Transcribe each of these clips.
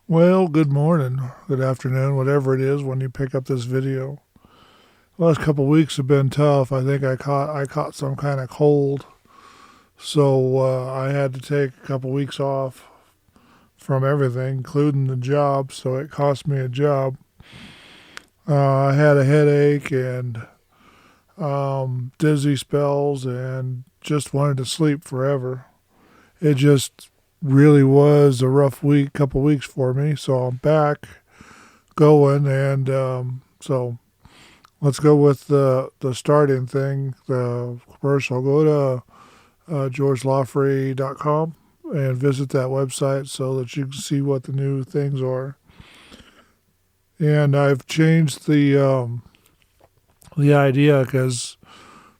Well, good morning, good afternoon, whatever it is when you pick up this video. The last couple of weeks have been tough. I think I caught some kind of cold, so I had to take a couple weeks off from everything, including the job. So it cost me a job. I had a headache and dizzy spells, and just wanted to sleep forever. It just really was a rough couple weeks for me. So I'm back going, and so let's go with the starting thing, the commercial. Go to georgelawfree.com and visit that website so that you can see what the new things are. And I've changed the idea because I'm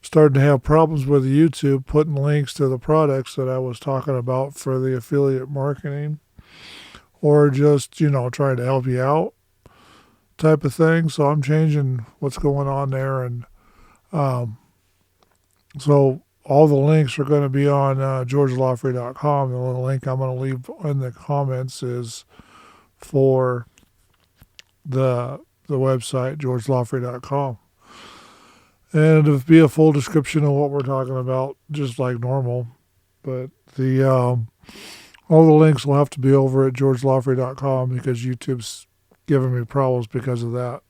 starting to have problems with YouTube putting links to the products that I was talking about for the affiliate marketing, or just trying to help you out type of thing. So I'm changing what's going on there, and um, so all the links are going to be on georgelawfree.com. The only link I'm going to leave in the comments is for the website georgelawfree.com, and it'll be a full description of what we're talking about, just like normal. But the all the links will have to be over at georgelawfree.com because YouTube's giving me problems because of that.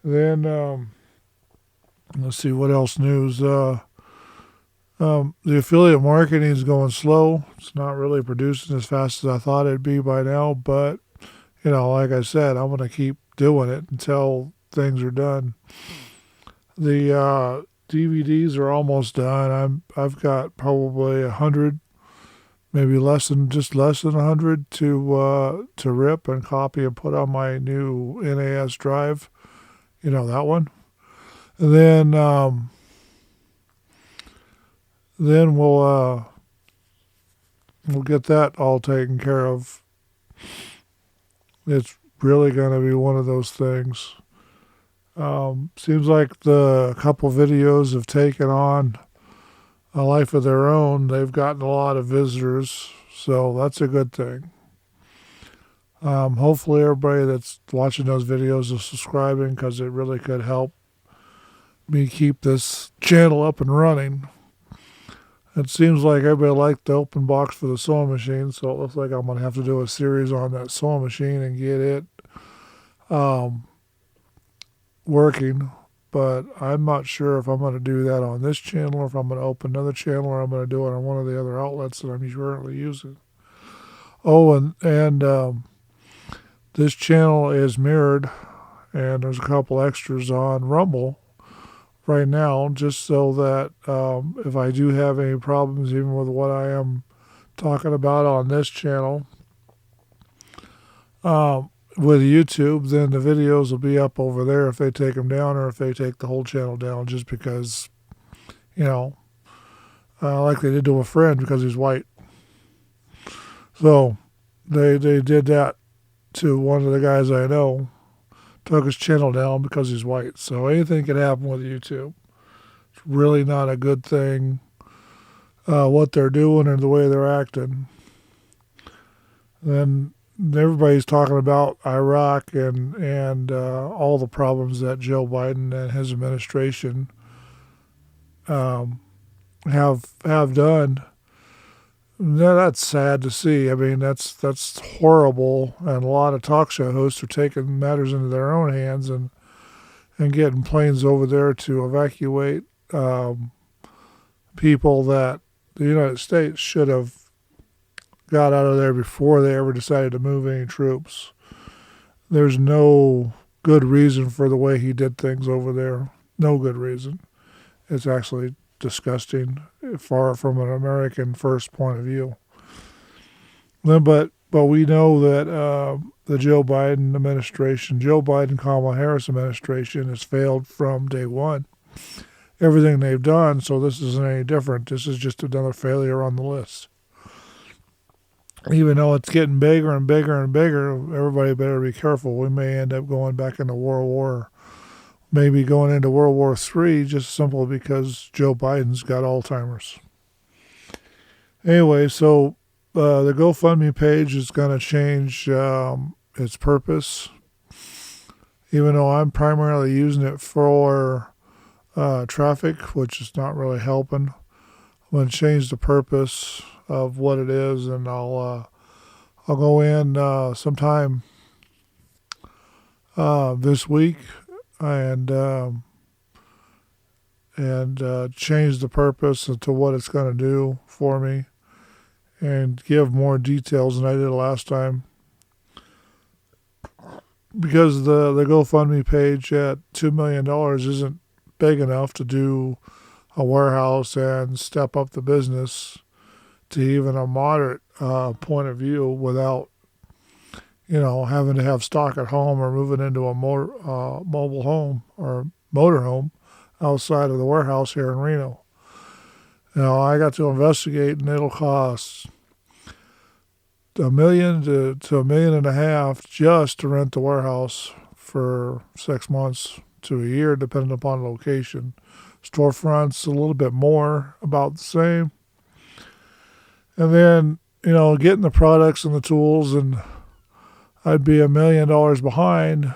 Then let's see what else news. The affiliate marketing is going slow. It's not really producing as fast as I thought it'd be by now. But like I said, I'm going to keep doing it until things are done. The DVDs are almost done. I've got probably 100, maybe less than 100 to rip and copy and put on my new NAS drive. That one. And then we'll get that all taken care of. It's really going to be one of those things. Seems like the couple videos have taken on a life of their own. They've gotten a lot of visitors, so that's a good thing. Hopefully everybody that's watching those videos is subscribing, because it really could help me keep this channel up and running. It seems like everybody liked the open box for the sewing machine, so it looks like I'm going to have to do a series on that sewing machine and get it working. But I'm not sure if I'm going to do that on this channel, or if I'm going to open another channel, or I'm going to do it on one of the other outlets that I'm currently using. Oh, and this channel is mirrored, and there's a couple extras on Rumble right now, just so that if I do have any problems, even with what I am talking about on this channel with YouTube, then the videos will be up over there if they take them down, or if they take the whole channel down, just because, like they did to a friend because he's white. So they did that to one of the guys I know. Took his channel down because he's white. So anything can happen with YouTube. It's really not a good thing, what they're doing or the way they're acting. Then everybody's talking about Iraq and all the problems that Joe Biden and his administration have done. Now, that's sad to see. I mean, that's horrible, and a lot of talk show hosts are taking matters into their own hands and getting planes over there to evacuate people that the United States should have got out of there before they ever decided to move any troops. There's no good reason for the way he did things over there. No good reason. It's actually disgusting, far from an American first point of view. But we know that the Joe Biden administration, Kamala Harris administration, has failed from day one. Everything they've done, so this isn't any different. This is just another failure on the list. Even though it's getting bigger and bigger and bigger, everybody better be careful. We may end up going back into maybe going into World War III, just simply because Joe Biden's got Alzheimer's. Anyway, so the GoFundMe page is going to change its purpose, even though I'm primarily using it for traffic, which is not really helping. I'm going to change the purpose of what it is, and I'll go in sometime this week and change the purpose to what it's going to do for me, and give more details than I did last time. Because the GoFundMe page at $2 million isn't big enough to do a warehouse and step up the business to even a moderate point of view without, having to have stock at home or moving into a mobile home or motor home outside of the warehouse here in Reno. I got to investigate, and it'll cost $1 million to $1.5 million just to rent the warehouse for 6 months to a year, depending upon location. Storefronts a little bit more, about the same. And then, getting the products and the tools, and I'd be $1 million behind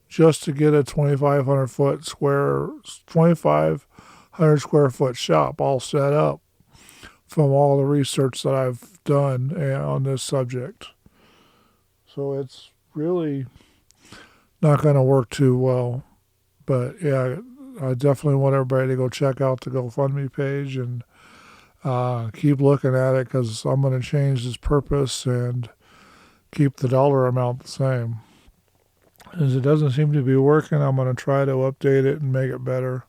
just to get a 2,500 square foot shop all set up from all the research that I've done on this subject. So it's really not going to work too well. But yeah, I definitely want everybody to go check out the GoFundMe page and keep looking at it, because I'm going to change this purpose and keep the dollar amount the same. As it doesn't seem to be working, I'm going to try to update it and make it better.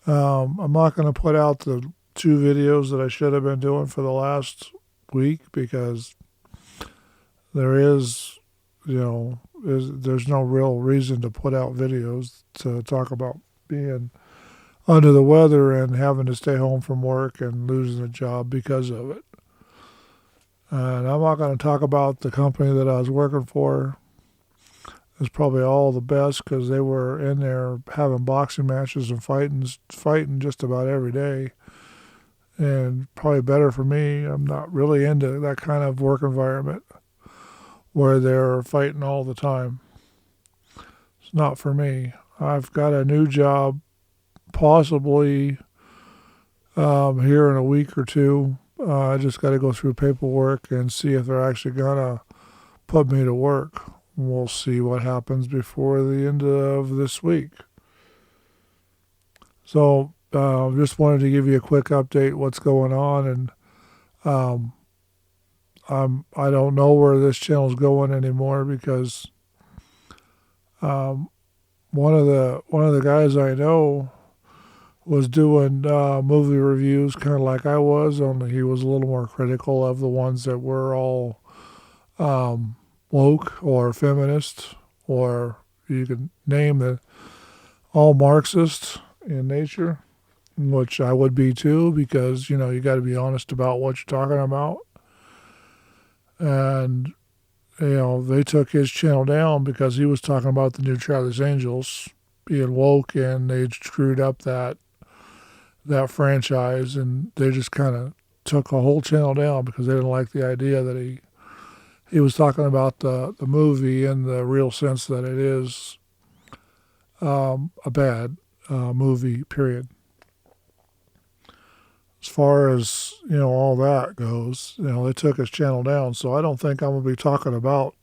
I'm not going to put out the 2 videos that I should have been doing for the last week, because there's no real reason to put out videos to talk about being under the weather and having to stay home from work and losing a job because of it. And I'm not going to talk about the company that I was working for. It's probably all the best, because they were in there having boxing matches and fighting just about every day. And probably better for me. I'm not really into that kind of work environment where they're fighting all the time. It's not for me. I've got a new job possibly here in a week or two. I just got to go through paperwork and see if they're actually going to put me to work. We'll see what happens before the end of this week. So just wanted to give you a quick update what's going on, and I don't know where this channel's going anymore, because one of the guys I know was doing movie reviews kind of like I was, only he was a little more critical of the ones that were all woke or feminist, or you could name the all Marxist in nature, which I would be too, because you got to be honest about what you're talking about. And they took his channel down because he was talking about the new Charlie's Angels being woke, and they screwed up that franchise, and they just kind of took a whole channel down because they didn't like the idea that he was talking about the movie in the real sense that it is a bad movie, period. As far as, all that goes, they took his channel down. So I don't think I'm going to be talking about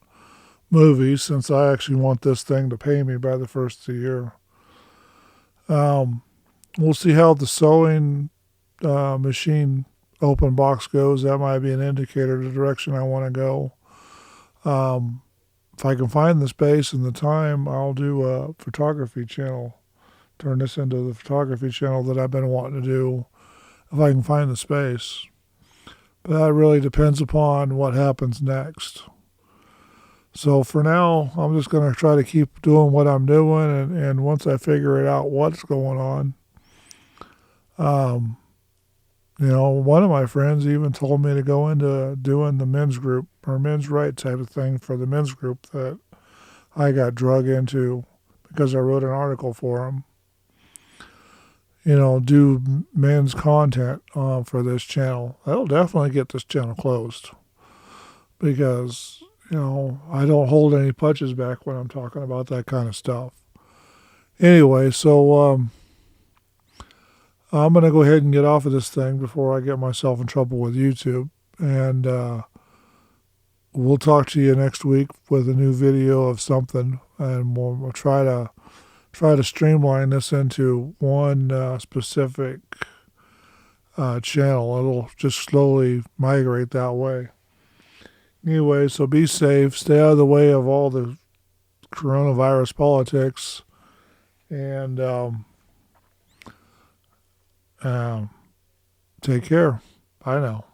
movies, since I actually want this thing to pay me by the first of the year. We'll see how the sewing machine open box goes. That might be an indicator of the direction I want to go. If I can find the space and the time, I'll do a photography channel. Turn this into the photography channel that I've been wanting to do, if I can find the space. But that really depends upon what happens next. So for now, I'm just going to try to keep doing what I'm doing, and once I figure it out what's going on, one of my friends even told me to go into doing the men's group or men's right type of thing for the men's group that I got drug into because I wrote an article for him. do men's content for this channel, that'll definitely get this channel closed because, I don't hold any punches back when I'm talking about that kind of stuff. Anyway, so I'm going to go ahead and get off of this thing before I get myself in trouble with YouTube. And we'll talk to you next week with a new video of something. And we'll try to streamline this into one specific channel. It'll just slowly migrate that way. Anyway, so be safe. Stay out of the way of all the coronavirus politics. And take care. Bye now.